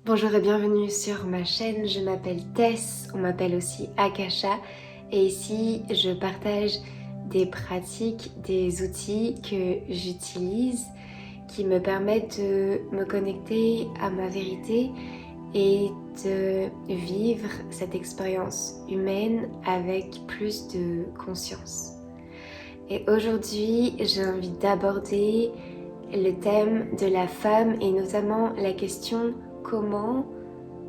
Bonjour et bienvenue sur ma chaîne, je m'appelle Tess, on m'appelle aussi Akasha et ici je partage des pratiques, des outils que j'utilise qui me permettent de me connecter à ma vérité et de vivre cette expérience humaine avec plus de conscience. Et aujourd'hui j'ai envie d'aborder le thème de la femme et notamment la question comment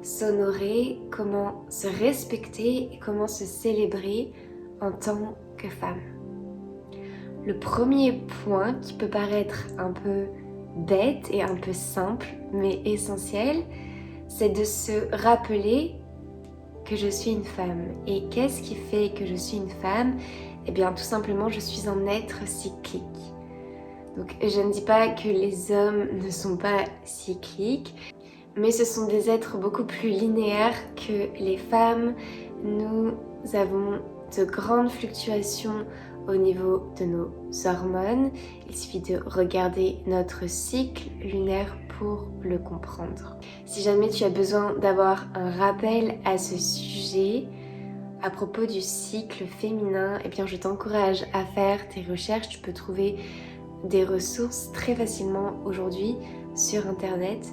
s'honorer, comment se respecter et comment se célébrer en tant que femme. Le premier point qui peut paraître un peu bête et un peu simple mais essentiel, c'est de se rappeler que je suis une femme. Et qu'est-ce qui fait que je suis une femme ? Eh bien tout simplement je suis un être cyclique. Donc je ne dis pas que les hommes ne sont pas cycliques, mais ce sont des êtres beaucoup plus linéaires que les femmes. Nous avons de grandes fluctuations au niveau de nos hormones. Il suffit de regarder notre cycle lunaire pour le comprendre. Si jamais tu as besoin d'avoir un rappel à ce sujet, à propos du cycle féminin, eh bien je t'encourage à faire tes recherches. Tu peux trouver des ressources très facilement aujourd'hui sur internet.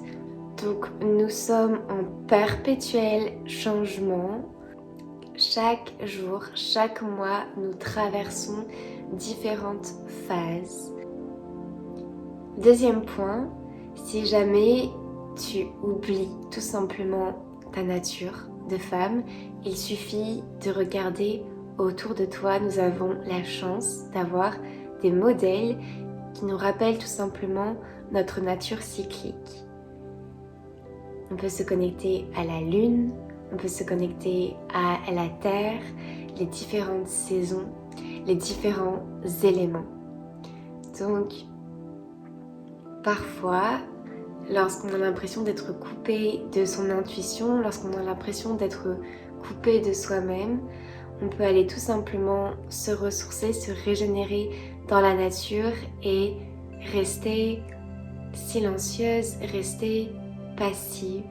Donc nous sommes en perpétuel changement. Chaque jour, chaque mois, nous traversons différentes phases. Deuxième point, si jamais tu oublies tout simplement ta nature de femme, il suffit de regarder autour de toi. Nous avons la chance d'avoir des modèles qui nous rappellent tout simplement notre nature cyclique. On peut se connecter à la lune, on peut se connecter à la terre, les différentes saisons, les différents éléments. Donc, parfois, lorsqu'on a l'impression d'être coupé de son intuition, lorsqu'on a l'impression d'être coupé de soi-même, on peut aller tout simplement se ressourcer, se régénérer dans la nature et rester silencieuse, rester passive,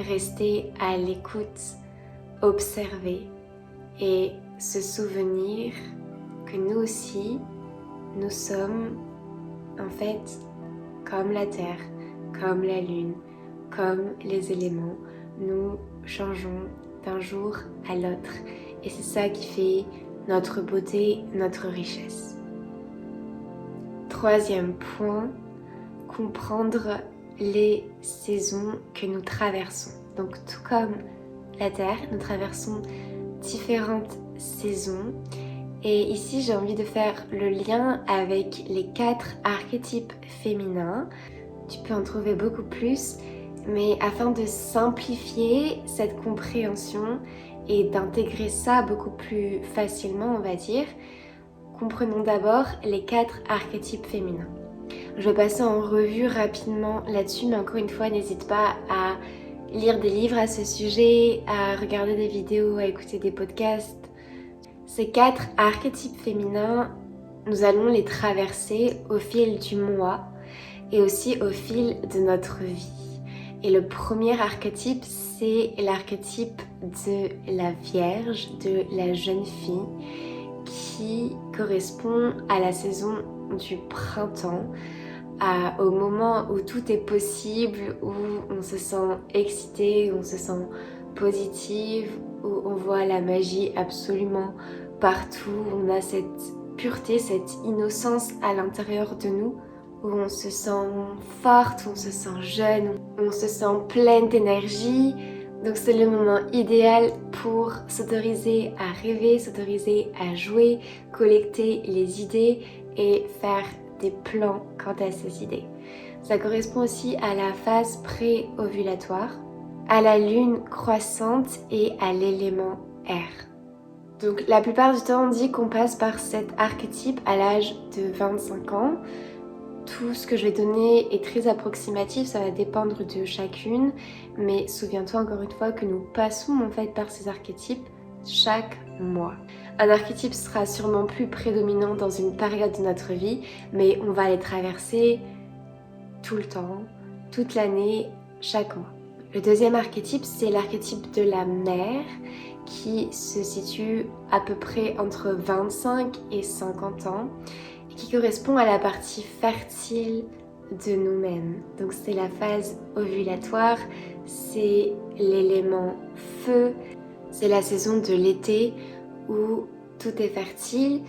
rester à l'écoute, observer et se souvenir que nous aussi, nous sommes en fait comme la terre, comme la lune, comme les éléments. Nous changeons d'un jour à l'autre et c'est ça qui fait notre beauté, notre richesse. Troisième point, comprendre les saisons que nous traversons. Donc tout comme la Terre, nous traversons différentes saisons. Et ici, j'ai envie de faire le lien avec les 4 archétypes féminins. Tu peux en trouver beaucoup plus, mais afin de simplifier cette compréhension et d'intégrer ça beaucoup plus facilement, on va dire, comprenons d'abord les 4 archétypes féminins. Je vais passer en revue rapidement là-dessus, mais encore une fois, n'hésite pas à lire des livres à ce sujet, à regarder des vidéos, à écouter des podcasts. Ces 4 archétypes féminins, nous allons les traverser au fil du mois et aussi au fil de notre vie. Et le premier archétype, c'est l'archétype de la Vierge, de la jeune fille, qui correspond à la saison du printemps, au moment où tout est possible, où on se sent excité, où on se sent positive, où on voit la magie absolument partout, où on a cette pureté, cette innocence à l'intérieur de nous, où on se sent forte, où on se sent jeune, où on se sent pleine d'énergie. Donc c'est le moment idéal pour s'autoriser à rêver, s'autoriser à jouer, collecter les idées et faire des plans quant à ces idées. Ça correspond aussi à la phase pré-ovulatoire, à la lune croissante et à l'élément air. Donc la plupart du temps on dit qu'on passe par cet archétype à l'âge de 25 ans. Tout ce que je vais donner est très approximatif, ça va dépendre de chacune, mais souviens-toi encore une fois que nous passons en fait par ces archétypes chaque mois. Un archétype sera sûrement plus prédominant dans une période de notre vie, mais on va les traverser tout le temps, toute l'année, chaque mois. Le deuxième archétype, c'est l'archétype de la mère qui se situe à peu près entre 25 et 50 ans et qui correspond à la partie fertile de nous-mêmes. Donc c'est la phase ovulatoire, c'est l'élément feu, c'est la saison de l'été où tout est fertile.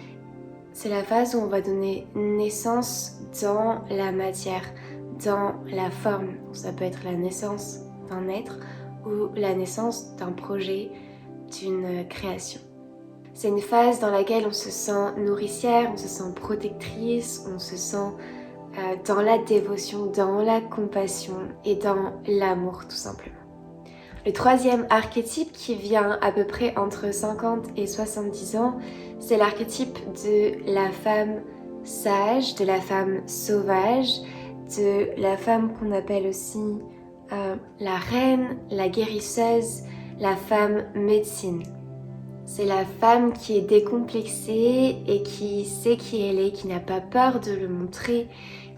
C'est la phase où on va donner naissance dans la matière, dans la forme. Ça peut être la naissance d'un être ou la naissance d'un projet, d'une création. C'est une phase dans laquelle on se sent nourricière, on se sent protectrice, on se sent dans la dévotion, dans la compassion et dans l'amour tout simplement. Le troisième archétype qui vient à peu près entre 50 et 70 ans, c'est l'archétype de la femme sage, de la femme sauvage, de la femme qu'on appelle aussi la reine, la guérisseuse, la femme médecine. C'est la femme qui est décomplexée et qui sait qui elle est, qui n'a pas peur de le montrer,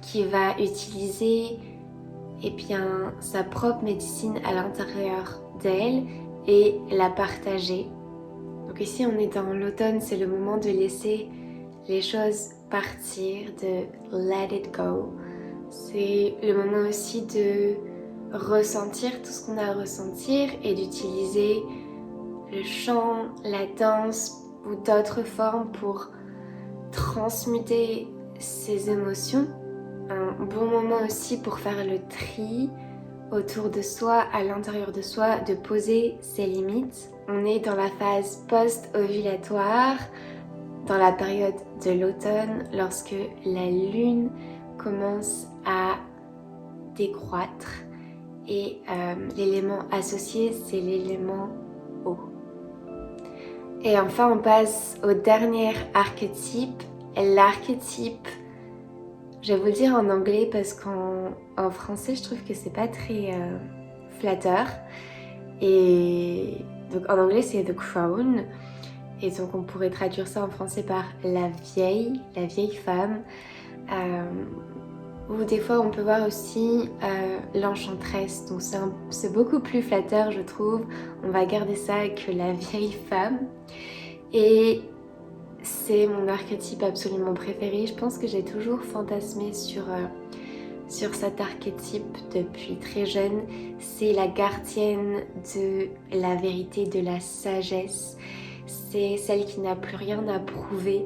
qui va utiliser sa propre médecine à l'intérieur d'elle et la partager. Donc ici on est dans l'automne, c'est le moment de laisser les choses partir, de let it go. C'est le moment aussi de ressentir tout ce qu'on a à ressentir et d'utiliser le chant, la danse ou d'autres formes pour transmuter ces émotions. Un bon moment aussi pour faire le tri autour de soi, à l'intérieur de soi, de poser ses limites. On est dans la phase post-ovulatoire, dans la période de l'automne, lorsque la lune commence à décroître et l'élément associé, c'est l'élément eau. Et enfin, on passe au dernier archétype, l'archétype, je vais vous le dire en anglais parce qu'en français, je trouve que c'est pas très flatteur. Et donc en anglais, c'est The Crown. Et donc on pourrait traduire ça en français par la vieille femme. Ou des fois, on peut voir aussi l'enchanteresse. Donc c'est beaucoup plus flatteur, je trouve. On va garder ça que la vieille femme. Et c'est mon archétype absolument préféré. Je pense que j'ai toujours fantasmé sur cet archétype depuis très jeune. C'est la gardienne de la vérité, de la sagesse. C'est celle qui n'a plus rien à prouver.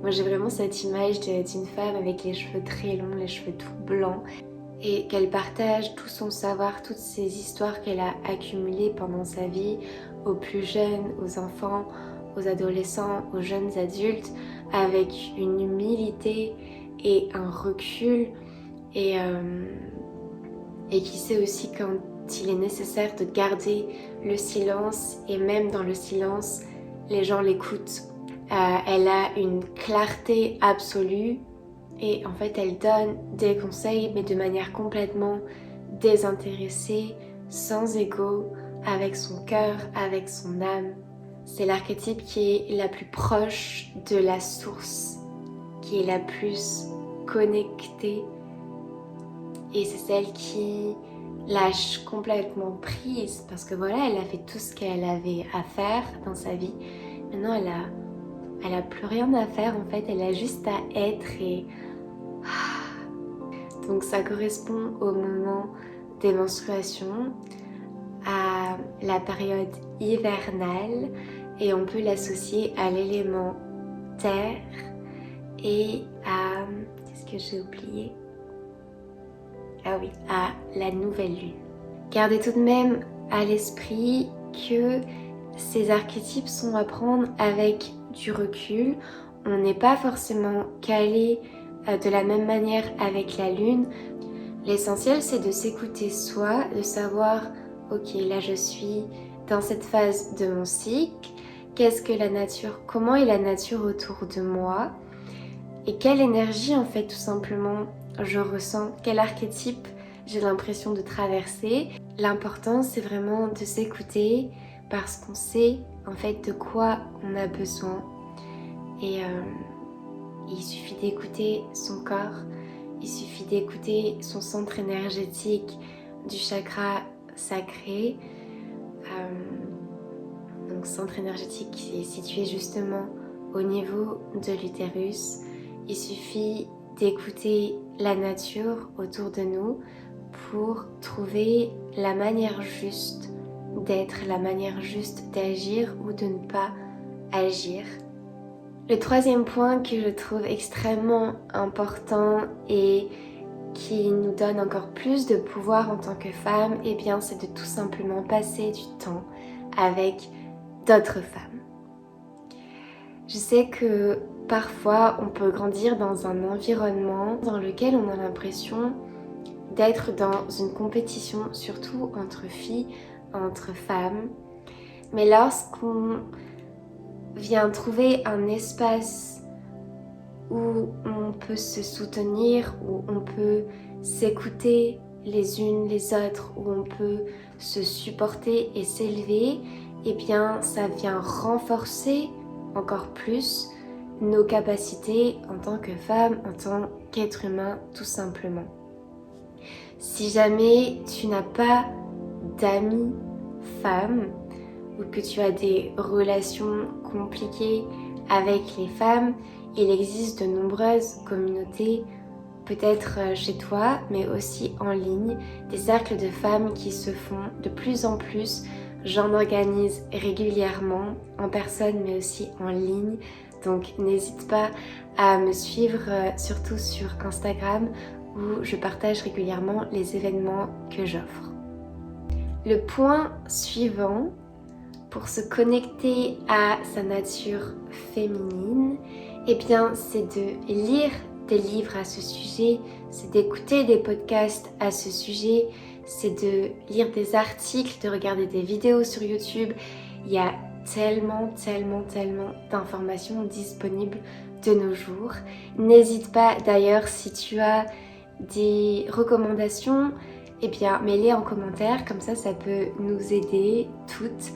Moi j'ai vraiment cette image d'une femme avec les cheveux très longs, les cheveux tout blancs, et qu'elle partage tout son savoir, toutes ces histoires qu'elle a accumulées pendant sa vie aux plus jeunes, aux enfants, aux adolescents, aux jeunes adultes, avec une humilité et un recul, et qui sait aussi quand il est nécessaire de garder le silence, et même dans le silence, les gens l'écoutent. Elle a une clarté absolue et en fait elle donne des conseils mais de manière complètement désintéressée, sans ego, avec son cœur, avec son âme. C'est l'archétype qui est la plus proche de la source, qui est la plus connectée, et c'est celle qui lâche complètement prise parce que voilà, elle a fait tout ce qu'elle avait à faire dans sa vie. Maintenant elle a plus rien à faire en fait, elle a juste à être. Et donc ça correspond au moment des menstruations, à la période hivernale, et on peut l'associer à l'élément terre et à... qu'est-ce que j'ai oublié? Ah oui, à la nouvelle lune. Gardez tout de même à l'esprit que ces archétypes sont à prendre avec du recul. On n'est pas forcément calé de la même manière avec la lune. L'essentiel, c'est de s'écouter soi, de savoir, ok, là je suis dans cette phase de mon cycle, qu'est-ce que la nature, comment est la nature autour de moi, et quelle énergie en fait tout simplement je ressens, quel archétype j'ai l'impression de traverser. L'important, c'est vraiment de s'écouter parce qu'on sait en fait de quoi on a besoin, et il suffit d'écouter son corps, il suffit d'écouter son centre énergétique du chakra sacré. Donc centre énergétique qui est situé justement au niveau de l'utérus. Il suffit d'écouter la nature autour de nous pour trouver la manière juste d'être, la manière juste d'agir ou de ne pas agir. Le troisième point que je trouve extrêmement important et qui nous donne encore plus de pouvoir en tant que femme, eh bien c'est de tout simplement passer du temps avec d'autres femmes. Je sais que parfois on peut grandir dans un environnement dans lequel on a l'impression d'être dans une compétition, surtout entre filles, entre femmes. Mais lorsqu'on vient trouver un espace où on peut se soutenir, où on peut s'écouter les unes les autres, où on peut se supporter et s'élever, eh bien ça vient renforcer encore plus nos capacités en tant que femme, en tant qu'être humain tout simplement. Si jamais tu n'as pas d'amis femmes ou que tu as des relations compliquées avec les femmes, il existe de nombreuses communautés, peut-être chez toi, mais aussi en ligne, des cercles de femmes qui se font de plus en plus. J'en organise régulièrement, en personne mais aussi en ligne. Donc n'hésite pas à me suivre, surtout sur Instagram, où je partage régulièrement les événements que j'offre. Le point suivant, pour se connecter à sa nature féminine, eh bien c'est de lire des livres à ce sujet, c'est d'écouter des podcasts à ce sujet, c'est de lire des articles, de regarder des vidéos sur YouTube. Il y a tellement d'informations disponibles de nos jours. N'hésite pas d'ailleurs, si tu as des recommandations, eh bien mets-les en commentaire, comme ça peut nous aider toutes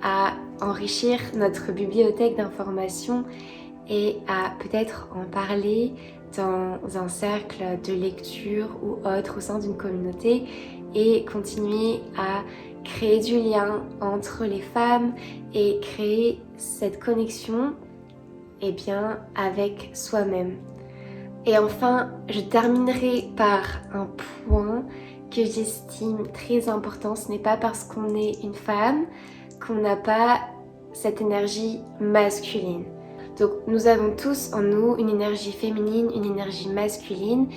à enrichir notre bibliothèque d'informations et à peut-être en parler dans un cercle de lecture ou autre au sein d'une communauté et continuer à créer du lien entre les femmes et créer cette connexion eh bien, avec soi-même. Et enfin, je terminerai par un point que j'estime très important. Ce n'est pas parce qu'on est une femme qu'on n'a pas cette énergie masculine. Donc nous avons tous en nous une énergie féminine, une énergie masculine,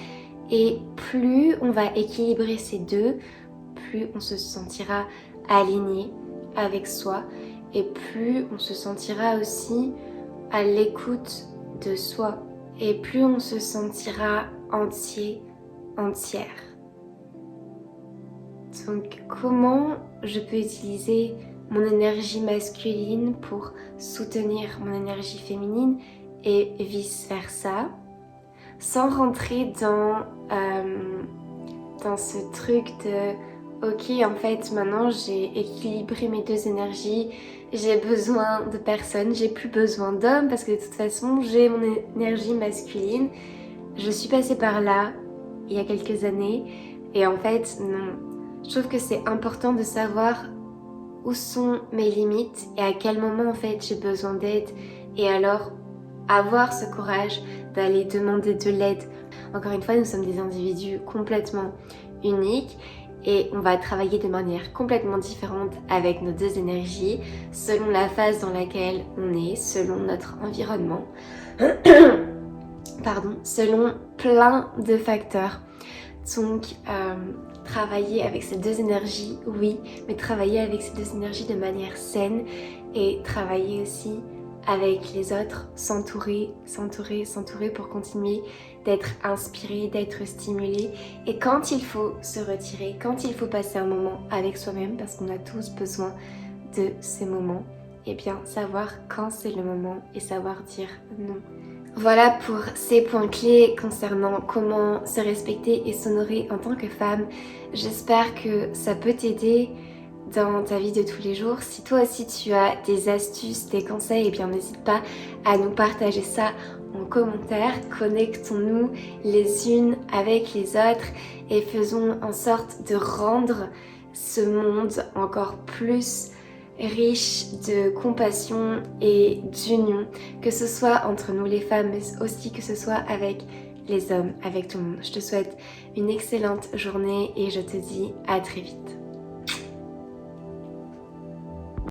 et plus on va équilibrer ces deux, plus on se sentira aligné avec soi et plus on se sentira aussi à l'écoute de soi et plus on se sentira entier, entière. Donc comment je peux utiliser mon énergie masculine pour soutenir mon énergie féminine et vice versa, sans rentrer dans ce truc de ok, en fait maintenant j'ai équilibré mes deux énergies, j'ai besoin de personne, j'ai plus besoin d'hommes parce que de toute façon j'ai mon énergie masculine. Je suis passée par là il y a quelques années et en fait non. Je trouve que c'est important de savoir où sont mes limites et à quel moment en fait j'ai besoin d'aide et alors avoir ce courage d'aller demander de l'aide. Encore une fois, nous sommes des individus complètement uniques et on va travailler de manière complètement différente avec nos deux énergies selon la phase dans laquelle on est, selon notre environnement, selon plein de facteurs. Donc travailler avec ces deux énergies, oui, mais travailler avec ces deux énergies de manière saine et travailler aussi avec les autres, s'entourer pour continuer d'être inspiré, d'être stimulé. Et quand il faut se retirer, quand il faut passer un moment avec soi-même, parce qu'on a tous besoin de ces moments, eh bien savoir quand c'est le moment et savoir dire non. Voilà pour ces points clés concernant comment se respecter et s'honorer en tant que femme. J'espère que ça peut t'aider dans ta vie de tous les jours. Si toi aussi tu as des astuces, des conseils, eh bien n'hésite pas à nous partager ça en commentaire. Connectons-nous les unes avec les autres et faisons en sorte de rendre ce monde encore plus riche de compassion et d'union, que ce soit entre nous les femmes, mais aussi que ce soit avec les hommes, avec tout le monde. Je te souhaite une excellente journée et je te dis à très vite.